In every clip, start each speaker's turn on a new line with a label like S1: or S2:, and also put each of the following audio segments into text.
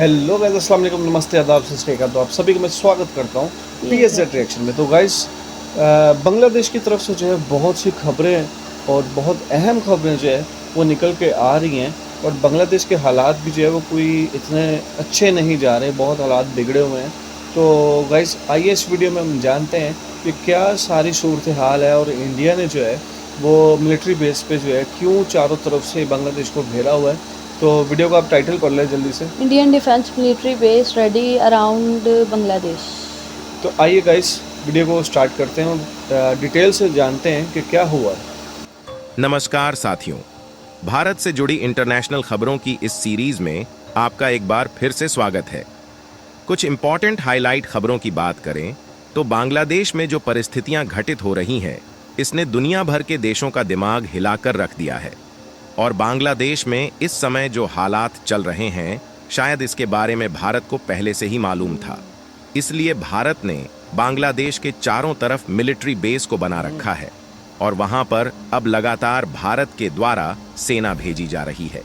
S1: Hello guys, अस्सलाम वालेकुम, नमस्ते, आदाब, सत श्री अकाल। तो आप सभी का मैं स्वागत करता हूँ पीएसजेड रिएक्शन में। तो गाइस, बांग्लादेश की तरफ से जो है बहुत सी खबरें और बहुत अहम खबरें जो है वो निकल के आ रही हैं। और बांग्लादेश के हालात भी जो है वो कोई इतने अच्छे नहीं जा रहे, बहुत हालात बिगड़े हुए हैं। तो गाइस, आइए इस वीडियो में हम जानते हैं कि क्या सारी सूरत हाल है और इंडिया ने जो है वो मिलिट्री बेस पे जो है क्यों चारों तरफ से बांग्लादेश को घेरा हुआ है। तो वीडियो को आप टाइटल कर लें जल्दी से।
S2: Indian defence military base ready around Bangladesh.
S1: तो आइए गाइस, वीडियो को स्टार्ट करते हैं और डिटेल से जानते हैं कि क्या हुआ है।
S3: नमस्कार साथियों, भारत से जुड़ी इंटरनेशनल खबरों की इस सीरीज में आपका एक बार फिर से स्वागत है। कुछ इंपॉर्टेंट हाईलाइट खबरों की बात करें तो बांग्लादेश में जो परिस्थितियां घटित हो रही हैं, इसने दुनिया भर के देशों का दिमाग हिलाकर रख दिया है। और बांग्लादेश में इस समय जो हालात चल रहे हैं, शायद इसके बारे में भारत को पहले से ही मालूम था। इसलिए भारत ने बांग्लादेश के चारों तरफ मिलिट्री बेस को बना रखा है और वहां पर अब लगातार भारत के द्वारा सेना भेजी जा रही है,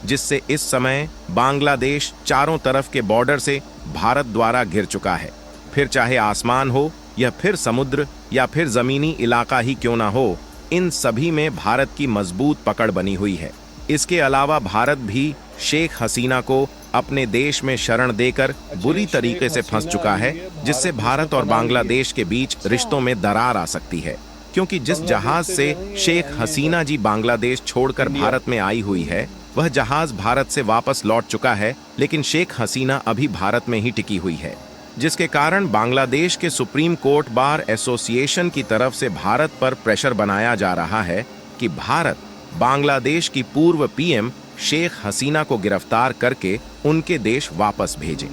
S3: जिससे इस समय बांग्लादेश चारों तरफ के बॉर्डर से भारत द्वारा घिर चुका है। फिर चाहे आसमान हो या फिर समुद्र या फिर जमीनी इलाका ही क्यों ना हो, इन सभी में भारत की मजबूत पकड़ बनी हुई है। इसके अलावा भारत भी शेख हसीना को अपने देश में शरण देकर बुरी तरीके से फंस चुका है, जिससे भारत और बांग्लादेश के बीच रिश्तों में दरार आ सकती है। क्योंकि जिस जहाज से शेख हसीना जी बांग्लादेश छोड़कर भारत में आई हुई है, वह जहाज भारत से वापस लौट चुका है, लेकिन शेख हसीना अभी भारत में ही टिकी हुई है, जिसके कारण बांग्लादेश के सुप्रीम कोर्ट बार एसोसिएशन की तरफ से भारत पर प्रेशर बनाया जा रहा है कि भारत बांग्लादेश की पूर्व पीएम शेख हसीना को गिरफ्तार करके उनके देश वापस भेजे।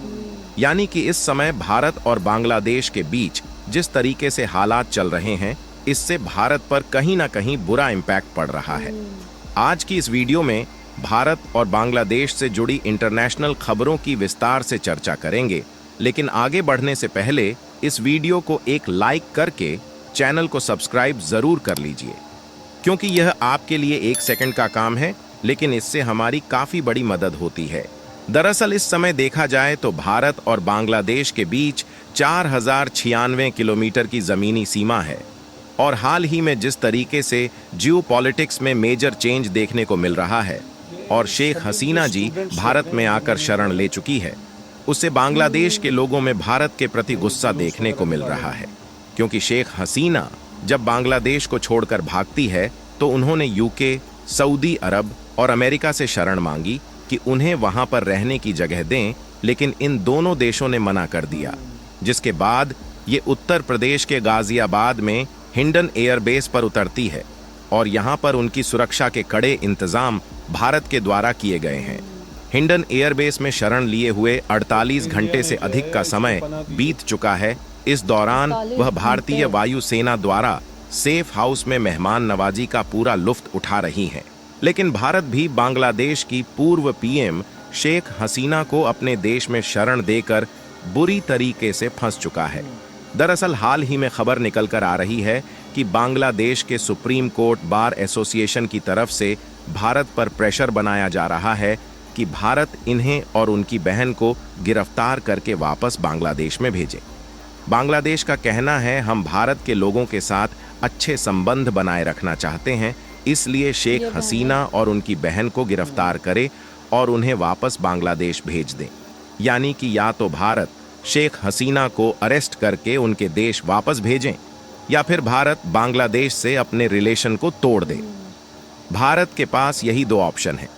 S3: यानी कि इस समय भारत और बांग्लादेश के बीच जिस तरीके से हालात चल रहे हैं, इससे भारत पर कहीं ना कहीं बुरा इम्पैक्ट पड़ रहा है। आज की इस वीडियो में भारत और बांग्लादेश से जुड़ी इंटरनेशनल खबरों की विस्तार से चर्चा करेंगे, लेकिन आगे बढ़ने से पहले इस वीडियो को एक लाइक करके चैनल को सब्सक्राइब जरूर कर लीजिए, क्योंकि यह आपके लिए 1 सेकंड का काम है, लेकिन इससे हमारी काफी बड़ी मदद होती है। दरअसल इस समय देखा जाए तो भारत और बांग्लादेश के बीच 4096 किलोमीटर की जमीनी सीमा है। और हाल ही में जिस तरीके से जियोपॉलिटिक्स में मेजर चेंज देखने को मिल रहा है और शेख हसीना जी भारत में आकर शरण ले चुकी है, उससे बांग्लादेश के लोगों में भारत के प्रति गुस्सा देखने को मिल रहा है। क्योंकि शेख हसीना जब बांग्लादेश को छोड़कर भागती है तो उन्होंने यूके, सऊदी अरब और अमेरिका से शरण मांगी कि उन्हें वहां पर रहने की जगह दें, लेकिन इन दोनों देशों ने मना कर दिया, जिसके बाद ये उत्तर प्रदेश के गाजियाबाद में हिंडन एयरबेस पर उतरती है और यहां पर उनकी सुरक्षा के कड़े इंतजाम भारत के द्वारा किए गए हैं। हिंडन एयरबेस में शरण लिए हुए 48 घंटे से अधिक का समय बीत चुका है। इस दौरान वह भारतीय वायुसेना द्वारा सेफ हाउस में मेहमान नवाजी का पूरा लुत्फ उठा रही हैं। लेकिन भारत भी बांग्लादेश की पूर्व पीएम शेख हसीना को अपने देश में शरण देकर बुरी तरीके से फंस चुका है। दरअसल हाल ही में खबर निकल कर आ रही है कि बांग्लादेश के सुप्रीम कोर्ट बार एसोसिएशन की तरफ से भारत पर प्रेशर बनाया जा रहा है कि भारत इन्हें और उनकी बहन को गिरफ्तार करके वापस बांग्लादेश में भेजे। बांग्लादेश का कहना है, हम भारत के लोगों के साथ अच्छे संबंध बनाए रखना चाहते हैं, इसलिए शेख हसीना और उनकी बहन को गिरफ्तार करे और उन्हें वापस बांग्लादेश भेज दें। यानी कि या तो भारत शेख हसीना को अरेस्ट करके उनके देश वापस भेजें या फिर भारत बांग्लादेश से अपने रिलेशन को तोड़ दे। भारत के पास यही 2 ऑप्शन हैं।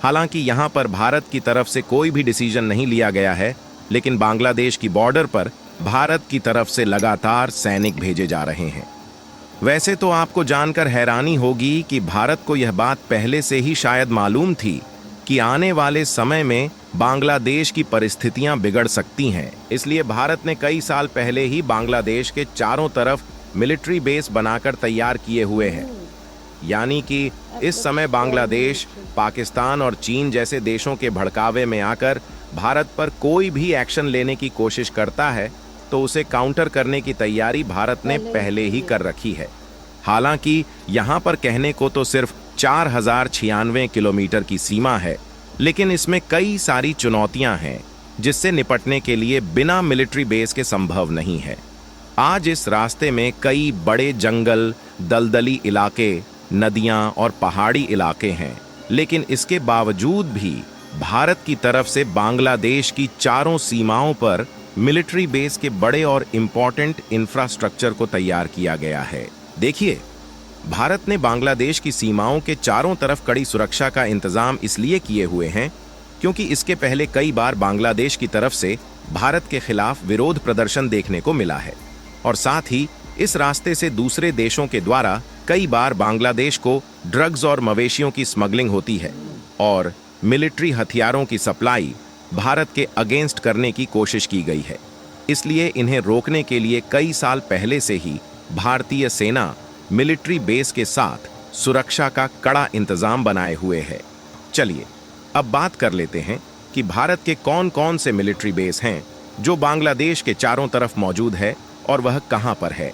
S3: हालांकि यहां पर भारत की तरफ से कोई भी डिसीजन नहीं लिया गया है, लेकिन बांग्लादेश की बॉर्डर पर भारत की तरफ से लगातार सैनिक भेजे जा रहे हैं। वैसे तो आपको जानकर हैरानी होगी कि भारत को यह बात पहले से ही शायद मालूम थी कि आने वाले समय में बांग्लादेश की परिस्थितियां बिगड़ सकती हैं। इसलिए भारत ने कई साल पहले ही बांग्लादेश के चारों तरफ मिलिट्री बेस बनाकर तैयार किए हुए हैं। यानी कि इस समय बांग्लादेश, पाकिस्तान और चीन जैसे देशों के भड़कावे में आकर भारत पर कोई भी एक्शन लेने की कोशिश करता है तो उसे काउंटर करने की तैयारी भारत ने पहले ही कर रखी है। हालांकि यहां पर कहने को तो सिर्फ 4096 किलोमीटर की सीमा है, लेकिन इसमें कई सारी चुनौतियां हैं, जिससे निपटने के लिए बिना मिलिट्री बेस के संभव नहीं है। आज इस रास्ते में कई बड़े जंगल, दलदली इलाके, नदियां और पहाड़ी इलाके हैं, लेकिन इसके बावजूद भी भारत की तरफ से बांग्लादेश की चारों सीमाओं पर मिलिट्री बेस के बड़े और इंपॉर्टेंट इंफ्रास्ट्रक्चर को तैयार किया गया है। देखिए, भारत ने बांग्लादेश की सीमाओं के चारों तरफ कड़ी सुरक्षा का इंतजाम इसलिए किए हुए हैं क्योंकि इसके पहले कई बार बांग्लादेश की तरफ से भारत के खिलाफ विरोध प्रदर्शन देखने को मिला है, और साथ ही इस रास्ते से दूसरे देशों के द्वारा कई बार बांग्लादेश को ड्रग्स और मवेशियों की स्मगलिंग होती है और मिलिट्री हथियारों की सप्लाई भारत के अगेंस्ट करने की कोशिश की गई है। इसलिए इन्हें रोकने के लिए कई साल पहले से ही भारतीय सेना मिलिट्री बेस के साथ सुरक्षा का कड़ा इंतजाम बनाए हुए है। चलिए अब बात कर लेते हैं कि भारत के कौन कौन से मिलिट्री बेस हैं जो बांग्लादेश के चारों तरफ मौजूद है और वह कहां पर है।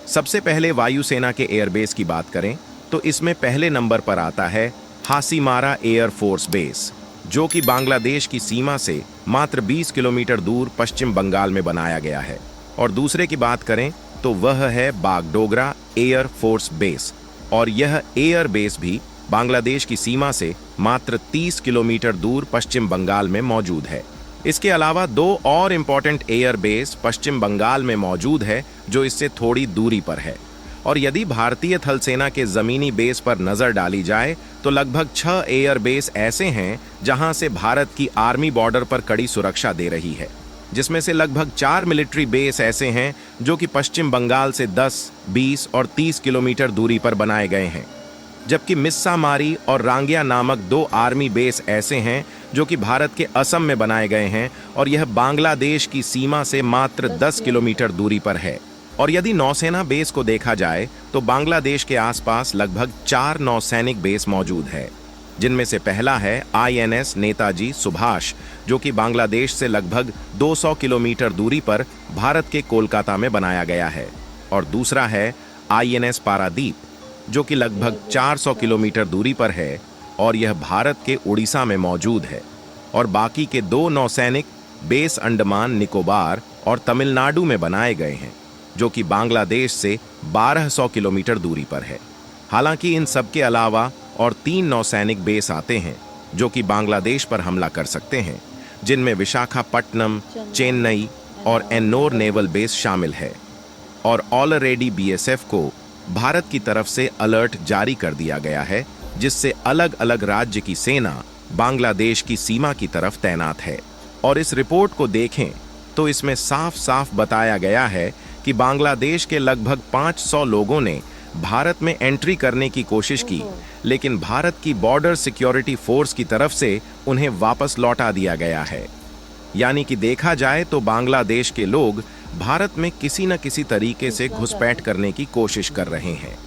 S3: सबसे पहले वायुसेना के एयरबेस की बात करें तो इसमें पहले नंबर पर आता है हासीमारा एयर फोर्स बेस, जो कि बांग्लादेश की सीमा से मात्र 20 किलोमीटर दूर पश्चिम बंगाल में बनाया गया है। और दूसरे की बात करें तो वह है बागडोगरा एयर फोर्स बेस, और यह एयर बेस भी बांग्लादेश की सीमा से मात्र 30 किलोमीटर दूर पश्चिम बंगाल में मौजूद है। इसके अलावा दो और इंपॉर्टेंट एयर बेस पश्चिम बंगाल में मौजूद है जो इससे थोड़ी दूरी पर है। और यदि भारतीय थल सेना के जमीनी बेस पर नजर डाली जाए तो लगभग 6 एयर बेस ऐसे हैं जहां से भारत की आर्मी बॉर्डर पर कड़ी सुरक्षा दे रही है, जिसमें से लगभग 4 मिलिट्री बेस ऐसे हैं जो कि पश्चिम बंगाल से 10, 20 और 30 किलोमीटर दूरी पर बनाए गए हैं, जबकि मिस्सामारी और रांगिया नामक 2 आर्मी बेस ऐसे हैं जो कि भारत के असम में बनाए गए हैं, और यह बांग्लादेश की सीमा से मात्र 10 किलोमीटर दूरी पर है। और यदि नौसेना बेस को देखा जाए तो बांग्लादेश के आसपास लगभग 4 नौसैनिक बेस मौजूद है, जिनमें से पहला है INS नेताजी सुभाष, जो कि बांग्लादेश से लगभग 200 किलोमीटर दूरी पर भारत के कोलकाता में बनाया गया है, और दूसरा है INS पारादीप, जो कि लगभग 400 किलोमीटर दूरी पर है और यह भारत के उड़ीसा में मौजूद है। और बाकी के 2 नौसैनिक बेस अंडमान निकोबार और तमिलनाडु में बनाए गए हैं, जो कि बांग्लादेश से 1200 किलोमीटर दूरी पर है। हालांकि इन सब के अलावा और 3 नौसैनिक बेस आते हैं जो कि बांग्लादेश पर हमला कर सकते हैं, जिनमें विशाखापट्टनम, चेन्नई और एन्नोर नेवल बेस शामिल है। और ऑलरेडी BSF को भारत की तरफ से अलर्ट जारी कर दिया गया है, जिससे अलग अलग राज्य की सेना बांग्लादेश की सीमा की तरफ तैनात है। और इस रिपोर्ट को देखें तो इसमें साफ साफ बताया गया है कि बांग्लादेश के लगभग 500 लोगों ने भारत में एंट्री करने की कोशिश की, लेकिन भारत की बॉर्डर सिक्योरिटी फोर्स की तरफ से उन्हें वापस लौटा दिया गया है। यानी कि देखा जाए तो बांग्लादेश के लोग भारत में किसी न किसी तरीके से घुसपैठ करने की कोशिश कर रहे हैं।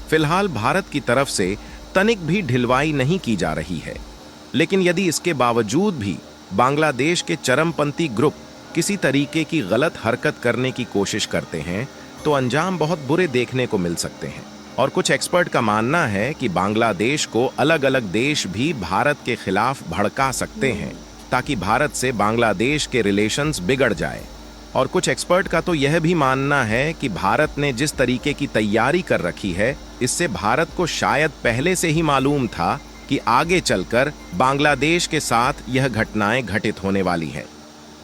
S3: फिलहाल भारत की तरफ से तनिक भी ढिलवाई नहीं की जा रही है, लेकिन यदि इसके बावजूद भी बांग्लादेश के चरमपंथी ग्रुप किसी तरीके की गलत हरकत करने की कोशिश करते हैं तो अंजाम बहुत बुरे देखने को मिल सकते हैं। और कुछ एक्सपर्ट का मानना है कि बांग्लादेश को अलग अलग देश भी भारत के खिलाफ भड़का सकते हैं ताकि भारत से बांग्लादेश के रिलेशंस बिगड़ जाए। और कुछ एक्सपर्ट का तो यह भी मानना है कि भारत ने जिस तरीके की तैयारी कर रखी है, इससे भारत को शायद पहले से ही मालूम था कि आगे चलकर बांग्लादेश के साथ यह घटनाएं घटित होने वाली हैं।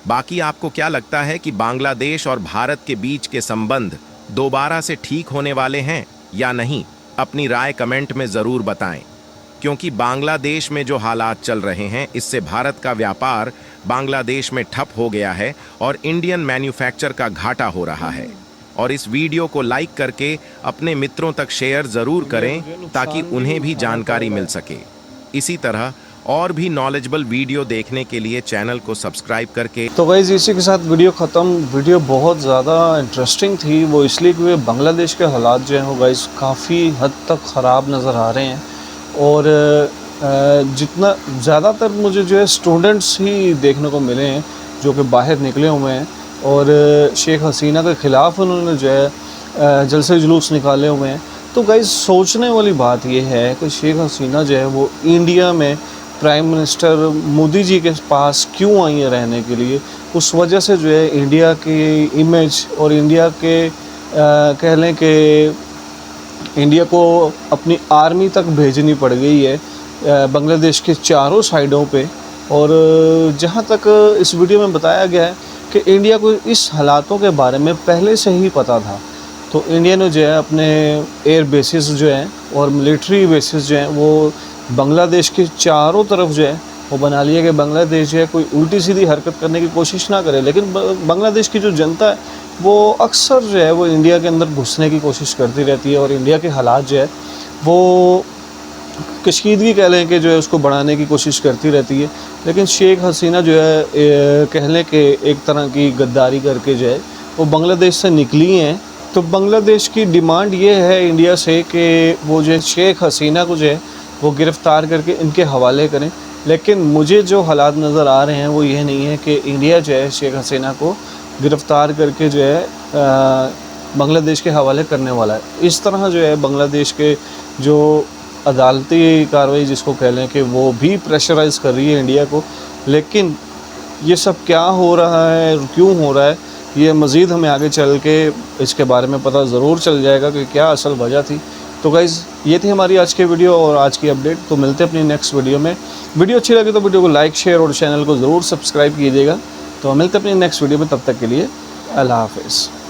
S3: बाकी आपको क्या लगता है कि बांग्लादेश और भारत के बीच के संबंध दोबारा से ठीक होने वाले हैं या नहीं? अपनी राय कमेंट में ज़रूर बताएं, क्योंकि बांग्लादेश में जो हालात चल रहे हैं इससे भारत का व्यापार बांग्लादेश में ठप हो गया है और इंडियन मैन्युफैक्चर का घाटा हो रहा है। और इस वीडियो को लाइक करके अपने मित्रों तक शेयर ज़रूर करें ताकि उन्हें भी जानकारी मिल सके। इसी तरह और भी नॉलेजेबल वीडियो देखने के लिए चैनल को सब्सक्राइब करके।
S1: तो गाइस इसी के साथ वीडियो ख़त्म। वीडियो बहुत ज़्यादा इंटरेस्टिंग थी, वो इसलिए कि बांग्लादेश के हालात जो हैं वो गाइस काफ़ी हद तक ख़राब नज़र आ रहे हैं। और जितना ज़्यादातर मुझे जो है स्टूडेंट्स ही देखने को मिले हैं जो कि बाहर निकले हुए हैं और शेख हसीना के ख़िलाफ़ उन्होंने जो है जलसे जुलूस निकाले हुए हैं। तो गाइस सोचने वाली बात यह है कि शेख हसीना जो है वो इंडिया में प्राइम मिनिस्टर मोदी जी के पास क्यों आई है रहने के लिए, उस वजह से जो है इंडिया की इमेज और इंडिया के कह लें कि इंडिया को अपनी आर्मी तक भेजनी पड़ गई है बांग्लादेश के चारों साइडों पे। और जहाँ तक इस वीडियो में बताया गया है कि इंडिया को इस हालातों के बारे में पहले से ही पता था, तो इंडिया ने जो है अपने एयर बेसिस जो हैं और मिलिट्री बेसिस जो हैं वो बांग्लादेश के चारों तरफ जो है वो बना लिया कि बांग्लादेश जो है कोई उल्टी सीधी हरकत करने की कोशिश ना करे। लेकिन बांग्लादेश की जो जनता है वो अक्सर जो है वो इंडिया के अंदर घुसने की कोशिश करती रहती है और इंडिया के हालात जो है वो कशीदगी कह लें कि जो है उसको बढ़ाने की कोशिश करती रहती है। लेकिन शेख हसीना जो है कह लें कि एक तरह की गद्दारी करके जो है वो बांग्लादेश से निकली हैं। तो बांग्लादेश की डिमांड ये है इंडिया से कि वो जो है शेख हसीना को जो है वो गिरफ़्तार करके इनके हवाले करें। लेकिन मुझे जो हालात नज़र आ रहे हैं वो ये नहीं है कि इंडिया जो है शेख हसीना को गिरफ़्तार करके जो है बांग्लादेश के हवाले करने वाला है। इस तरह जो है बांग्लादेश के जो अदालती कार्रवाई जिसको कह लें कि वो भी प्रेशराइज़ कर रही है इंडिया को। लेकिन ये सब क्या हो रहा है, क्यों हो रहा है, ये मज़ीद हमें आगे चल के इसके बारे में पता ज़रूर चल जाएगा कि क्या असल वजह थी। तो गाइज़ ये थी हमारी आज की वीडियो और आज की अपडेट। तो मिलते हैं अपनी नेक्स्ट वीडियो में। वीडियो अच्छी लगी तो वीडियो को लाइक शेयर और चैनल को ज़रूर सब्सक्राइब कीजिएगा। तो मिलते हैं अपनी नेक्स्ट वीडियो में, तब तक के लिए अल्लाह हाफ़िज़।